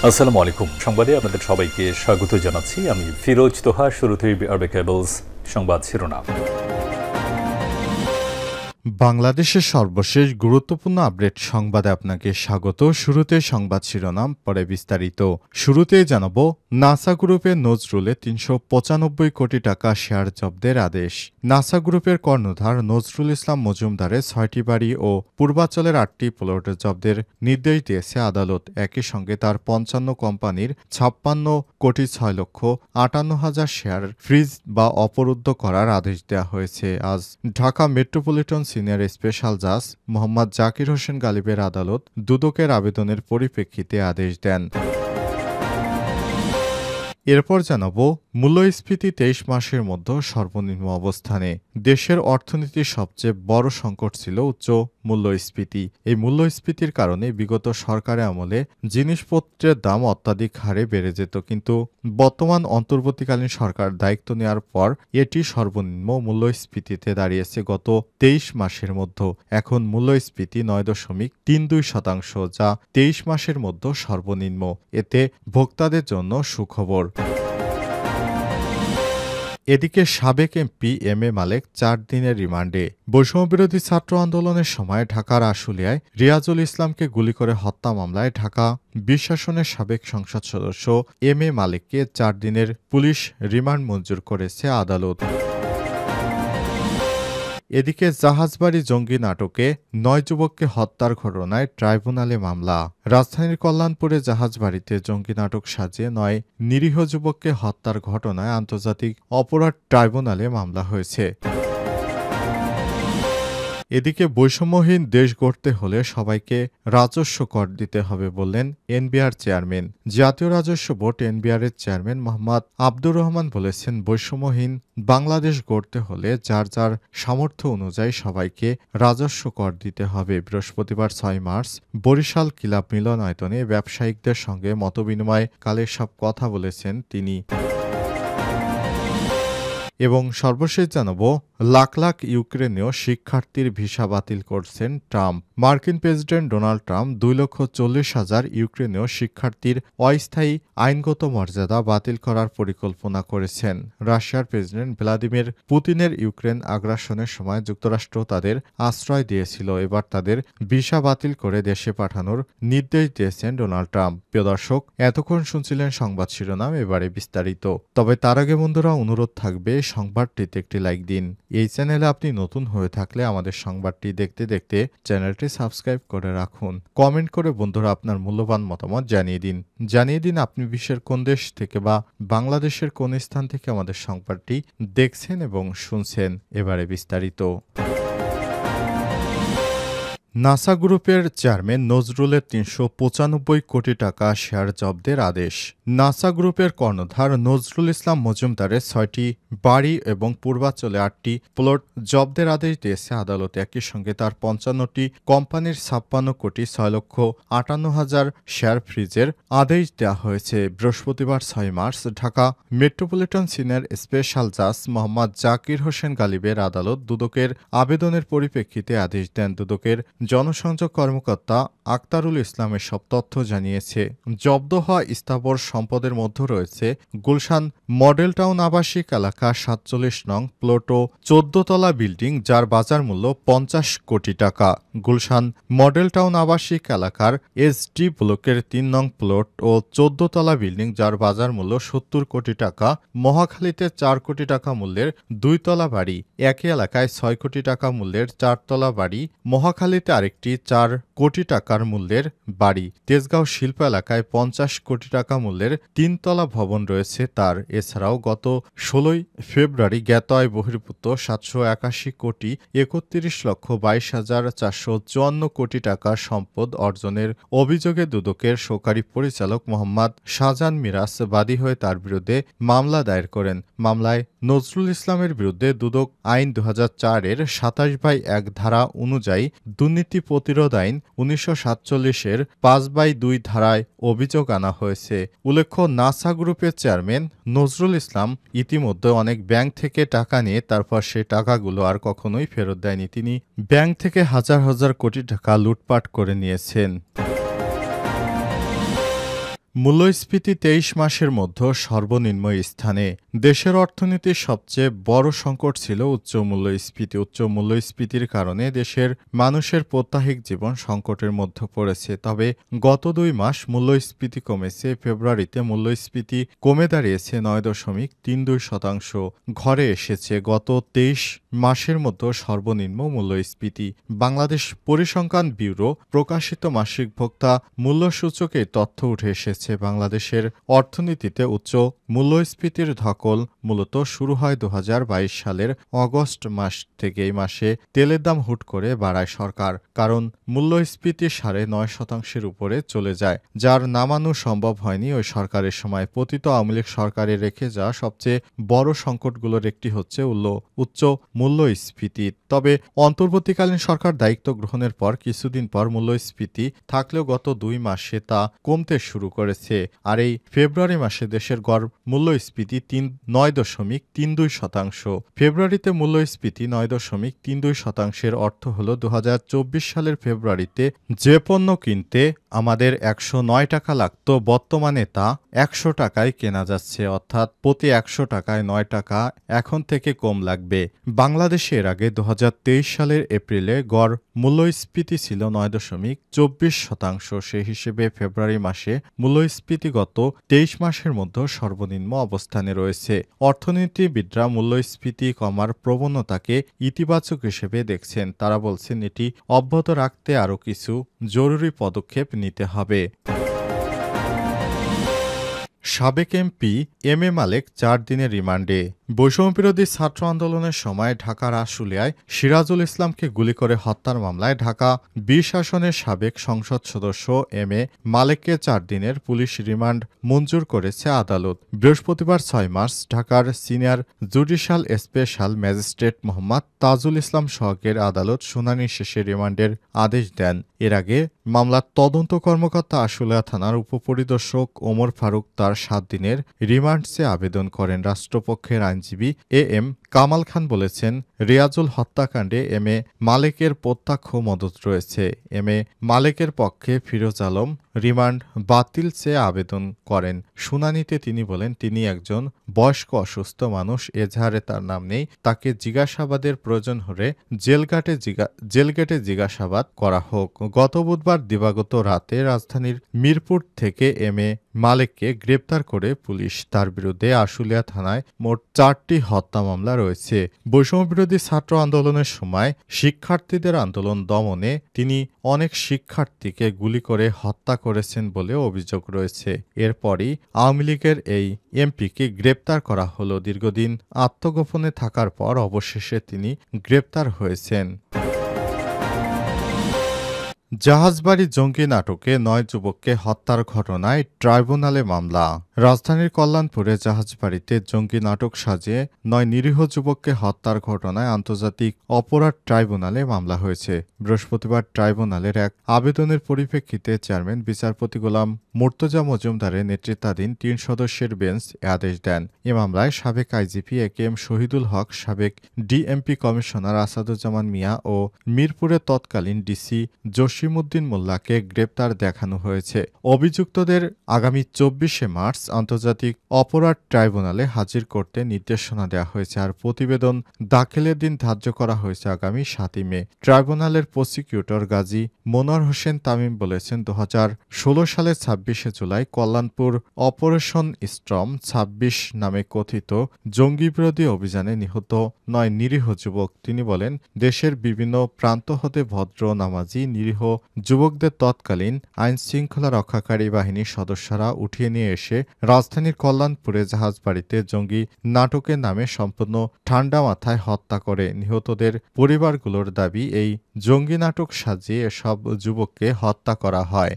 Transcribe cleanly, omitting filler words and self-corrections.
আসসালামু আলাইকুম। সংবাদে আপনাদের সবাইকে স্বাগত জানাচ্ছি। আমি ফিরোজ তোহা। শুরুতেই আরবে কেবলস সংবাদ শিরোনাম। বাংলাদেশের সর্বশেষ গুরুত্বপূর্ণ আপডেট সংবাদে আপনাকে স্বাগত। শুরুতে সংবাদ শিরোনাম, পরে বিস্তারিত। শুরুতেই জানাবো, নাসা গ্রুপের নজরুলে ৩৯৫ কোটি টাকা শেয়ার জব্দের আদেশ। নাসা গ্রুপের কর্ণধার নজরুল ইসলাম মজুমদারের ৬টি বাড়ি ও পূর্বাঞ্চলের ৮টি প্লট জব্দের নির্দেশ দিয়েছে আদালত। একই সঙ্গে তার ৫৫ কোম্পানির ৫৬,৬,৫৮,০০০ শেয়ার ফ্রিজ বা অবরুদ্ধ করার আদেশ দেওয়া হয়েছে। আজ ঢাকা মেট্রোপলিটন সিনিয়র স্পেশাল জাজ মোহাম্মদ জাকির হোসেন গালিবের আদালত দুদকের আবেদনের পরিপ্রেক্ষিতে আদেশ দেন। এরপর জানাবো, মূল্যস্ফীতি ২৩ মাসের মধ্যে সর্বনিম্ন অবস্থানে। দেশের অর্থনীতির সবচেয়ে বড় সংকট ছিল উচ্চ মূল্যস্ফীতি। এই মূল্যস্ফীতির কারণে বিগত সরকারের আমলে জিনিসপত্রের দাম অত্যাধিক হারে বেড়ে যেত, কিন্তু বর্তমান অন্তর্বর্তীকালীন সরকার দায়িত্ব নেওয়ার পর এটি সর্বনিম্ন মূল্যস্ফীতিতে দাঁড়িয়েছে গত ২৩ মাসের মধ্যে। এখন মূল্যস্ফীতি ৯.৩২%, যা ২৩ মাসের মধ্যে সর্বনিম্ন। এতে ভোক্তাদের জন্য সুখবর। এদিকে সাবেক এমপি এম এ মালেক ৪ দিনের রিমান্ডে। বৈষম্যবিরোধী ছাত্র আন্দোলনের সময় ঢাকার আশুলিয়ায় রিয়াজুল ইসলামকে গুলি করে হত্যা মামলায় ঢাকা ২০ আসনের সাবেক সংসদ সদস্য এম এ মালেককে ৪ দিনের পুলিশ রিমান্ড মঞ্জুর করেছে আদালত। এদিকে জাহাজবাড়ি জঙ্গি নাটকে ৯ যুবককে হত্যার ঘটনায় ট্রাইব্যুনালে মামলা। রাজধানীর কল্যাণপুরে জাহাজবাড়িতে জঙ্গি নাটক সাজিয়ে ৯ নিরীহ যুবককে হত্যার ঘটনায় আন্তর্জাতিক অপরাধ ট্রাইব্যুনালে মামলা হয়েছে। এদিকে বৈষম্যহীন দেশ গড়তে হলে সবাইকে রাজস্ব কর দিতে হবে বললেন এনবিআর চেয়ারম্যান। জাতীয় রাজস্ব বোর্ড এনবিআরের চেয়ারম্যান মোহাম্মদ আব্দুর রহমান বলেছেন, বৈষম্যহীন বাংলাদেশ গড়তে হলে যার যার সামর্থ্য অনুযায়ী সবাইকে রাজস্ব কর দিতে হবে। বৃহস্পতিবার ৬ মার্চ বরিশাল ক্লাব মিলনায়তনে ব্যবসায়িকদের সঙ্গে মতবিনিময় কালে সব কথা বলেছেন তিনি। এবং সর্বশেষ জানাবো, লাখ লাখ ইউক্রেনীয় শিক্ষার্থীর ভিসা বাতিল করছেন ট্রাম্প। মার্কিন প্রেসিডেন্ট ডোনাল্ড ট্রাম্প ২,৪০,০০০ ইউক্রেনীয় শিক্ষার্থীর অস্থায়ী আইনগত মর্যাদা বাতিল করার পরিকল্পনা করেছেন। রাশিয়ার প্রেসিডেন্ট ভ্লাদিমির পুতিনের ইউক্রেন আগ্রাসনের সময় যুক্তরাষ্ট্র তাদের আশ্রয় দিয়েছিল। এবার তাদের ভিসা বাতিল করে দেশে পাঠানোর নির্দেশ দিয়েছেন ডোনাল্ড ট্রাম্প। প্রিয় দর্শক, এতক্ষণ শুনছিলেন সংবাদ শিরোনাম, এবারে বিস্তারিত। তবে তার আগে বন্ধুরা, অনুরোধ থাকবে সংবাদটিতে একটি লাইক দিন। এই চ্যানেলে আপনি নতুন হয়ে থাকলে আমাদের সংবাদটি দেখতে দেখতে চ্যানেলটি সাবস্ক্রাইব করে রাখুন। কমেন্ট করে বন্ধুরা আপনার মূল্যবান মতামত জানিয়ে দিন আপনি বিশ্বের কোন দেশ থেকে বা বাংলাদেশের কোন স্থান থেকে আমাদের সংবাদটি দেখছেন এবং শুনছেন। এবারে বিস্তারিত। নাসা গ্রুপের চেয়ারম্যান নজরুলের ৩৯৫ কোটি টাকা শেয়ার জব্দের আদেশ। নাসা গ্রুপের কর্ণধার নজরুল ইসলাম মজুমদারের ৬টি বাড়ি এবং পূর্বাঞ্চলে ৮টি প্লট জব্দের আদেশ দিয়েছে আদালত। একই সঙ্গে তার ৫৫টি কোম্পানির ৫৬,৬,৫৮,০০০ শেয়ার ফ্রিজের আদেশ দেওয়া হয়েছে। বৃহস্পতিবার ৬ March Dhaka metropolitan senior special জাজ মোহাম্মদ জাকির হোসেন গালিবের আদালত দুদকের আবেদনের পরিপ্রেক্ষিতে আদেশ দেন। দুদকের জনসংযোগ কর্মকর্তা আক্তারুল ইসলাম এসব তথ্য জানিয়েছে। জব্দ হওয়া স্থাবর সম্পদের মধ্যে রয়েছে গুলশান মডেল টাউন আবাসিক এলাকা ৪৭ নং প্লট ও ১৪ তলা বিল্ডিং, যার বাজার মূল্য ৫০ কোটি টাকা। গুলশান মডেল টাউন আবাসিক এলাকার এসডি ব্লকের ৩ নং প্লট ও ১৪ তলা বিল্ডিং, যার বাজার মূল্য ৭০ কোটি টাকা। মহাখালীতে ৪ কোটি টাকা মূল্যের ২ তলা বাড়ি। একই এলাকায় ৬ কোটি টাকা মূল্যের ৪ তলা বাড়ি। মহাখালীতে আরেকটি ৪ কোটি টাকার মূল্যের বাড়ি। তেজগাঁও শিল্প এলাকায় ৫০ কোটি টাকা মূল্যের ৩ তলা ভবন রয়েছে তার। এছাড়াও গত ১৬ ফেব্রুয়ারি জ্ঞাত আয় বহির্ভূত ৭৮১ কোটি ৩১,২২,৪৫৪ কোটি টাকা সম্পদ অর্জনের অভিযোগে দুদকের সহকারী পরিচালক মোহাম্মদ শাহজাহান মিরাজ বাদী হয়ে তার বিরুদ্ধে মামলা দায়ের করেন। মামলায় নজরুল ইসলামের বিরুদ্ধে দুদক আইন ২০০৪-এর ২৭/১ ধারা অনুযায়ী দুর্নীতি প্রতিরোধ আইন ১৯৪৭-এর ৫/২ ধারায় অভিযোগ আনা হয়েছে। উল্লেখ্য, নাসা গ্রুপের চেয়ারম্যান নজরুল ইসলাম ইতিমধ্যে অনেক ব্যাংক থেকে টাকা নিয়ে তারপর সে টাকাগুলো আর কখনোই ফেরত দেয়নি। তিনি ব্যাংক থেকে হাজার হাজার কোটি টাকা লুটপাট করে নিয়েছেন। মূল্যস্ফীতি ২৩ মাসের মধ্যে সর্বনিম্ন স্থানে। দেশের অর্থনীতির সবচেয়ে বড় সংকট ছিল উচ্চ মূল্যস্ফীতি। উচ্চ মূল্যস্ফীতির কারণে দেশের মানুষের প্রত্যাহিক জীবন সংকটের মধ্যে পড়েছে। তবে গত ২ মাস মূল্যস্ফীতি কমেছে। ফেব্রুয়ারিতে মূল্যস্ফীতি কমে দাঁড়িয়েছে ৯.৩২%। ঘরে এসেছে গত ২৩ মাসের মধ্যে সর্বনিম্ন মূল্যস্ফীতি। বাংলাদেশ পরিসংখ্যান ব্যুরো প্রকাশিত মাসিক ভোক্তা মূল্যসূচকে তথ্য উঠে এসেছে। বাংলাদেশের অর্থনীতিতে উচ্চ মূল্যস্ফীতির ধকল মূলত শুরু হয় ২০২২ সালের অগস্ট মাস থেকে। এই মাসে তেলের দাম হুট করে বাড়ায় সরকার, কারণ মূল্যস্ফীতি ৯.৫%-এর উপরে চলে যায়, যার নামানো সম্ভব হয়নি ওই সরকারের সময়। পতিত আওয়ামী লীগ সরকারের রেখে যাওয়া সবচেয়ে বড় সংকটগুলোর একটি হচ্ছে উচ্চ মূল্যস্ফীতি। তবে অন্তর্বর্তীকালীন সরকার দায়িত্ব গ্রহণের পর কিছুদিন পর মূল্যস্ফীতি থাকলেও গত ২ মাসে তা কমতে শুরু করেছে। আর এই ফেব্রুয়ারি মাসে দেশের গড় মূল্যস্ফীতি ৯.৩২%। ফেব্রুয়ারিতে মূল্যস্ফীতি ৯.৩২%-এর অর্থ হল ২০২৪ সালের ফেব্রুয়ারিতে যে পণ্য কিনতে আমাদের ১০৯ টাকা লাগত, বর্তমানে তা ১০০ টাকায় কেনা যাচ্ছে, অর্থাৎ প্রতি ১০০ টাকায় ৯ টাকা এখন থেকে কম লাগবে। বাংলাদেশে এর আগে ২০২৩ সালের এপ্রিলে গড় মূল্যস্ফীতি ছিল ৯.২৪%। সেই হিসেবে ফেব্রুয়ারি মাসে মূল্যস্ফীতি গত ২৩ মাসের মধ্যে সর্বনিম্ন অবস্থানে রয়েছে। অর্থনীতিবিদরা মূল্যস্ফীতি কমার প্রবণতাকে ইতিবাচক হিসেবে দেখছেন। তারা বলছেন এটি অব্যাহত রাখতে আরও কিছু জরুরি পদক্ষেপ নিতে হবে। সাবেক এমপি এম এ মালেক ৪ দিনের রিমান্ডে। বৈষম্যবিরোধী ছাত্র আন্দোলনের সময় ঢাকার আশুলিয়ায় সিরাজুল ইসলামকে গুলি করে হত্যার মামলায় ঢাকা ২০ আসনের সাবেক সংসদ সদস্য এম এ মালেককে ৪ দিনের পুলিশ রিমান্ড মঞ্জুর করেছে আদালত। বৃহস্পতিবার ৬ মার্চ ঢাকার senior judicial special magistrate Mohammad Tajul Islam সোহাগের আদালত শুনানি শেষে রিমান্ডের আদেশ দেন। এর আগে মামলার তদন্ত কর্মকর্তা আশুলিয়া থানার উপপরিদর্শক ওমর ফারুক তার ৭ দিনের রিমান্ড চেয়ে আবেদন করেন। রাষ্ট্রপক্ষের আইনজীবী এ এম কামাল খান বলেছেন, রিয়াজুল হত্যাকাণ্ডে এম এ মালেকের প্রত্যক্ষ মদত রয়েছে। এম এ মালেকের পক্ষে ফিরোজ আলম রিমান্ড বাতিল চেয়ে আবেদন করেন। শুনানিতে তিনি বলেন, তিনি একজন বয়স্ক অসুস্থ মানুষ, এজাহারে তার নাম নেই, তাকে জিজ্ঞাসাবাদের প্রয়োজন হলে জেলগেটে জিজ্ঞাসাবাদ করা হোক। গত বুধবার দিবাগত রাতে রাজধানীর মিরপুর থেকে এম এ মালেককে গ্রেপ্তার করে পুলিশ। তার বিরুদ্ধে আশুলিয়া থানায় মোট ৪টি হত্যা মামলা রয়েছে। বৈষম্যবিরোধী ছাত্র আন্দোলনের সময় শিক্ষার্থীদের আন্দোলন দমনে তিনি অনেক শিক্ষার্থীকে গুলি করে হত্যা করেছেন বলে অভিযোগ রয়েছে। এরপরই আওয়ামী লীগের এই এমপিকে গ্রেপ্তার করা হলো। দীর্ঘদিন আত্মগোপনে থাকার পর অবশেষে তিনি গ্রেপ্তার হয়েছেন। জাহাজবাড়ি জঙ্গি নাটকে ৯ যুবককে হত্যার ঘটনায় ট্রাইব্যুনালে মামলা। রাজধানীর কল্যাণপুরে জাহাজবাড়িতে জঙ্গি নাটক সাজিয়ে ৯ নিরীহ যুবককে হত্যার ঘটনায় আন্তর্জাতিক অপরাধ ট্রাইব্যুনালে মামলা হয়েছে। বৃহস্পতিবার ট্রাইব্যুনালের এক আবেদনের পরিপ্রেক্ষিতে চেয়ারম্যান বিচারপতি গোলাম মুর্তজা মজুমদারের নেতৃত্বাধীন ৩ সদস্যের বেঞ্চ এ আদেশ দেন। এ মামলায় সাবেক IGP A K M Shahidul Haque, সাবেক ডিএমপি কমিশনার আসাদুজ্জামান মিয়া ও মিরপুরের তৎকালীন ডিসি জসিমউদ্দিন মোল্লাকে গ্রেপ্তার দেখানো হয়েছে। অভিযুক্তদের আগামী ২৪শে মার্চ আন্তর্জাতিক অপরাধ ট্রাইব্যুনালে হাজির করতে নির্দেশনা দেওয়া হয়েছে। আর প্রতিবেদন দাখিলের দিন ধার্য করা হয়েছে আগামী ৭ই মে। ট্রাইব্যুনালের প্রসিকিউটর গাজী মনোয়ার হোসেন তামিম বলেছেন, ২০১৬ সালের ২৬শে জুলাই কল্যাণপুর অপারেশন স্ট্রম ২৬ নামে কথিত জঙ্গিবিরোধী অভিযানে নিহত ৯ নিরীহ যুবক। তিনি বলেন, দেশের বিভিন্ন প্রান্ত হতে ভদ্র নামাজি নিরীহ যুবকদের তৎকালীন আইন শৃঙ্খলা রক্ষাকারী বাহিনীর সদস্যরা উঠিয়ে নিয়ে এসে রাজধানীর কল্যাণপুরে জাহাজবাড়িতে জঙ্গি নাটকের নামে সম্পূর্ণ ঠান্ডা মাথায় হত্যা করে। নিহতদের পরিবারগুলোর দাবি, এই জঙ্গি নাটক সাজিয়ে এসব যুবককে হত্যা করা হয়।